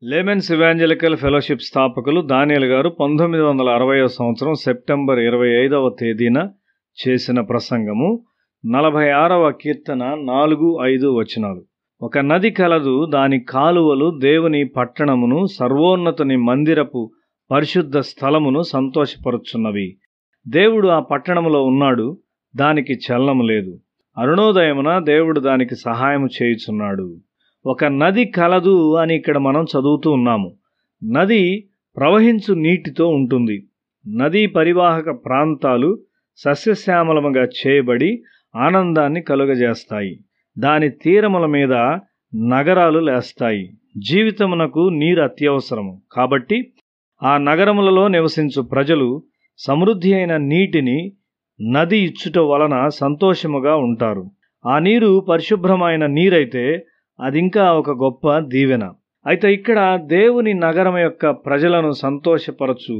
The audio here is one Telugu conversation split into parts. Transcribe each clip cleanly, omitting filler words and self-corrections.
లేమెన్స్ ఇవాంజలికల్ ఫెలోషిప్ స్థాపకులు దానియేలు గారు 1960వ సంవత్సరం సెప్టెంబర్ 25వ తేదీన చేసిన ప్రసంగము 46వ కీర్తన 4-5 వచనాలు. ఒక నది కలదు, దాని కాలువలు దేవుని పట్టణమును, సర్వోన్నతుని మందిరపు పరిశుద్ధ స్థలమును సంతోషపరుచున్నవి. దేవుడు ఆ పట్టణములో ఉన్నాడు, దానికి చలనము లేదు. అరుణోదయమున దేవుడు దానికి సహాయము చేయుచున్నాడు. ఒక నది కలదు అని ఇక్కడ మనం చదువుతూ ఉన్నాము. నది ప్రవహించు నీటితో ఉంటుంది. నదీ పరివాహక ప్రాంతాలు సస్యశ్యామలముగా చేయబడి ఆనందాన్ని కలుగజేస్తాయి. దాని తీరముల మీద నగరాలు లేస్తాయి. జీవితమునకు నీరు అత్యవసరము కాబట్టి ఆ నగరములలో నివసించు ప్రజలు సమృద్ధి అయిన నీటిని నది ఇచ్చుట వలన సంతోషముగా ఉంటారు. ఆ నీరు పరిశుభ్రమైన నీరైతే అది ఇంకా ఒక గొప్ప దీవెన. అయితే ఇక్కడ దేవుని నగరం యొక్క ప్రజలను సంతోషపరచు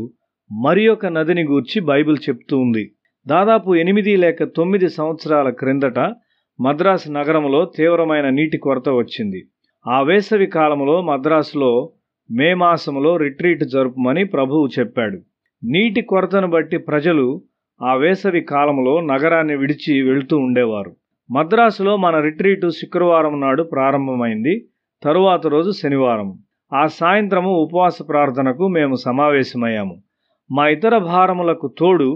మరి ఒక నదిని గూర్చి బైబిల్ చెప్తూ ఉంది. దాదాపు 8 లేక 9 సంవత్సరాల క్రిందట మద్రాసు నగరంలో తీవ్రమైన నీటి కొరత వచ్చింది. ఆ వేసవి కాలంలో మద్రాసులో మే మాసంలో రిట్రీట్ జరుపుమని ప్రభువు చెప్పాడు. నీటి కొరతను బట్టి ప్రజలు ఆ వేసవి కాలంలో నగరాన్ని విడిచి వెళ్తూ ఉండేవారు. మద్రాసులో మన రిట్రీటు శుక్రవారం నాడు ప్రారంభమైంది. తరువాత రోజు శనివారం. ఆ సాయంత్రము ఉపవాస ప్రార్థనకు మేము సమావేశమయ్యాము. మా ఇతర భారములకు తోడు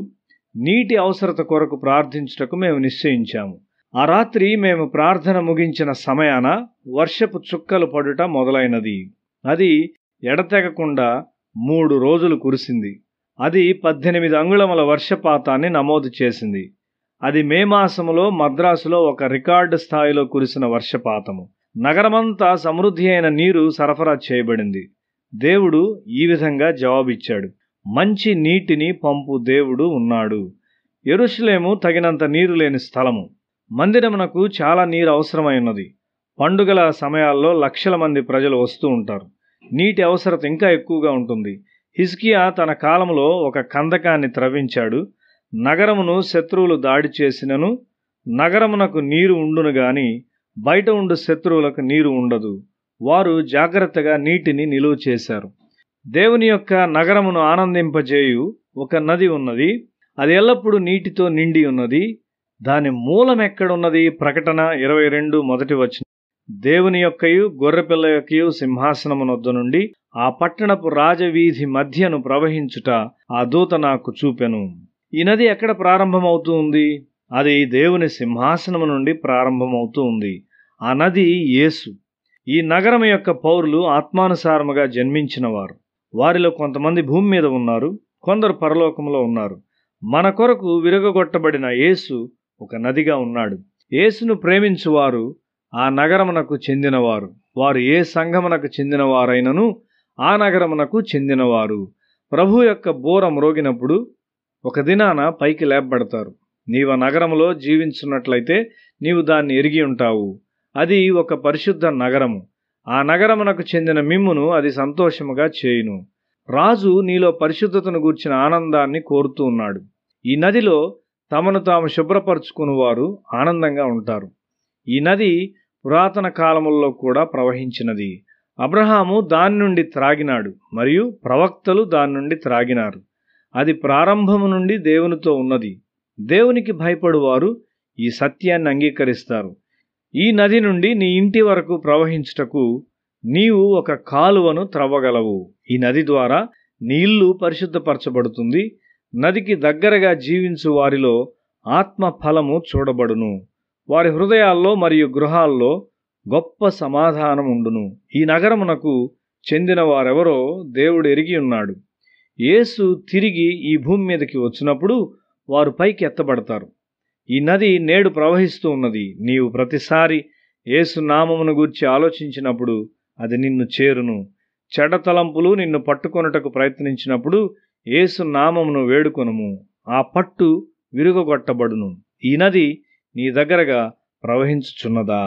నీటి అవసరత కొరకు ప్రార్థించుటకు మేము నిశ్చయించాము. ఆ రాత్రి మేము ప్రార్థన ముగించిన సమయాన వర్షపు చుక్కలు పడుట మొదలైనది. అది ఎడతెగకుండా 3 రోజులు కురిసింది. అది 18 అంగుళముల వర్షపాతాన్ని నమోదు చేసింది. అది మే మాసములో మద్రాసులో ఒక రికార్డు స్థాయిలో కురిసిన వర్షపాతము. నగరమంతా సమృద్ధి అయిన నీరు సరఫరా చేయబడింది. దేవుడు ఈ విధంగా జవాబిచ్చాడు: మంచి నీటిని పంపు దేవుడు ఉన్నాడు. యెరూషలేము తగినంత నీరు లేని స్థలము. మందిరమునకు చాలా నీరు అవసరమైనది. పండుగల సమయాల్లో లక్షల మంది ప్రజలు వస్తూ ఉంటారు. నీటి అవసరత ఇంకా ఎక్కువగా ఉంటుంది. హిజ్కియా తన కాలంలో ఒక కందకాన్ని త్రవ్వించాడు. నగరమును శత్రువులు దాడి చేసినను నగరమునకు నీరు ఉండును గాని బయట ఉండు శత్రువులకు నీరు ఉండదు. వారు జాగ్రత్తగా నీటిని నిలువ చేశారు. దేవుని యొక్క నగరమును ఆనందింపజేయు ఒక నది ఉన్నది. అది ఎల్లప్పుడూ నీటితో నిండి ఉన్నది. దాని మూలం ఎక్కడున్నది? ప్రకటన 22 మొదటి వచనం. దేవుని యొక్కయు గొర్రెపిల్ల యొక్కయు సింహాసనమునొద్ద నుండి ఆ పట్టణపు రాజవీధి మధ్యను ప్రవహించుట ఆ దూత నాకు చూపెను. ఈ నది ఎక్కడ ప్రారంభమవుతూ ఉంది? అది దేవుని సింహాసనము నుండి ప్రారంభమవుతూ ఉంది. ఆ నది యేసు. ఈ నగరం యొక్క పౌరులు ఆత్మానుసారముగా జన్మించిన వారు. వారిలో కొంతమంది భూమి మీద ఉన్నారు, కొందరు పరలోకములో ఉన్నారు. మన కొరకు విరగగొట్టబడిన యేసు ఒక నదిగా ఉన్నాడు. యేసును ప్రేమించువారు ఆ నగరమునకు చెందినవారు. వారు ఏ సంఘమునకు చెందినవారైనను ఆ నగరమునకు చెందినవారు. ప్రభు యొక్క బూర మ్రోగినప్పుడు ఒక దినాన పైకి లేపబడతారు. నీవు ఆ నగరములో జీవించున్నట్లయితే నీవు దాన్ని ఎరిగి ఉంటావు. అది ఒక పరిశుద్ధ నగరము. ఆ నగరమునకు చెందిన మిమ్మును అది సంతోషముగా చేయును. రాజు నీలో పరిశుద్ధతను గూర్చిన ఆనందాన్ని కోరుతూ ఉన్నాడు. ఈ నదిలో తమను తాము శుభ్రపరచుకునేవారు ఆనందంగా ఉంటారు. ఈ నది పురాతన కాలముల్లో కూడా ప్రవహించినది. అబ్రహాము దాని నుండి త్రాగినాడు మరియు ప్రవక్తలు దాని నుండి త్రాగినారు. అది ప్రారంభము నుండి దేవునితో ఉన్నది. దేవునికి భయపడువారు ఈ సత్యాన్ని అంగీకరిస్తారు. ఈ నది నుండి నీ ఇంటి వరకు ప్రవహించుటకు నీవు ఒక కాలువను త్రవ్వగలవు. ఈ నది ద్వారా నీ ఇల్లు పరిశుద్ధపరచబడుతుంది. నదికి దగ్గరగా జీవించు వారిలో ఆత్మ ఫలము చూడబడును. వారి హృదయాల్లో మరియు గృహాల్లో గొప్ప సమాధానం ఉండును. ఈ నగరమునకు చెందిన వారెవరో దేవుడు ఎరిగి ఉన్నాడు. యేసు తిరిగి ఈ భూమి మీదకి వచ్చినప్పుడు వారు పైకి ఎత్తబడతారు. ఈ నది నేడు ప్రవహిస్తూ ఉన్నది. నీవు ప్రతిసారి యేసు నామమును గూర్చి ఆలోచించినప్పుడు అది నిన్ను చేరును. చెడ్డ తలంపులు నిన్ను పట్టుకొనుటకు ప్రయత్నించినప్పుడు యేసు నామమును వేడుకొనుము. ఆ పట్టు విరుగగొట్టబడును. ఈ నది నీ దగ్గరగా ప్రవహించుచున్నదా?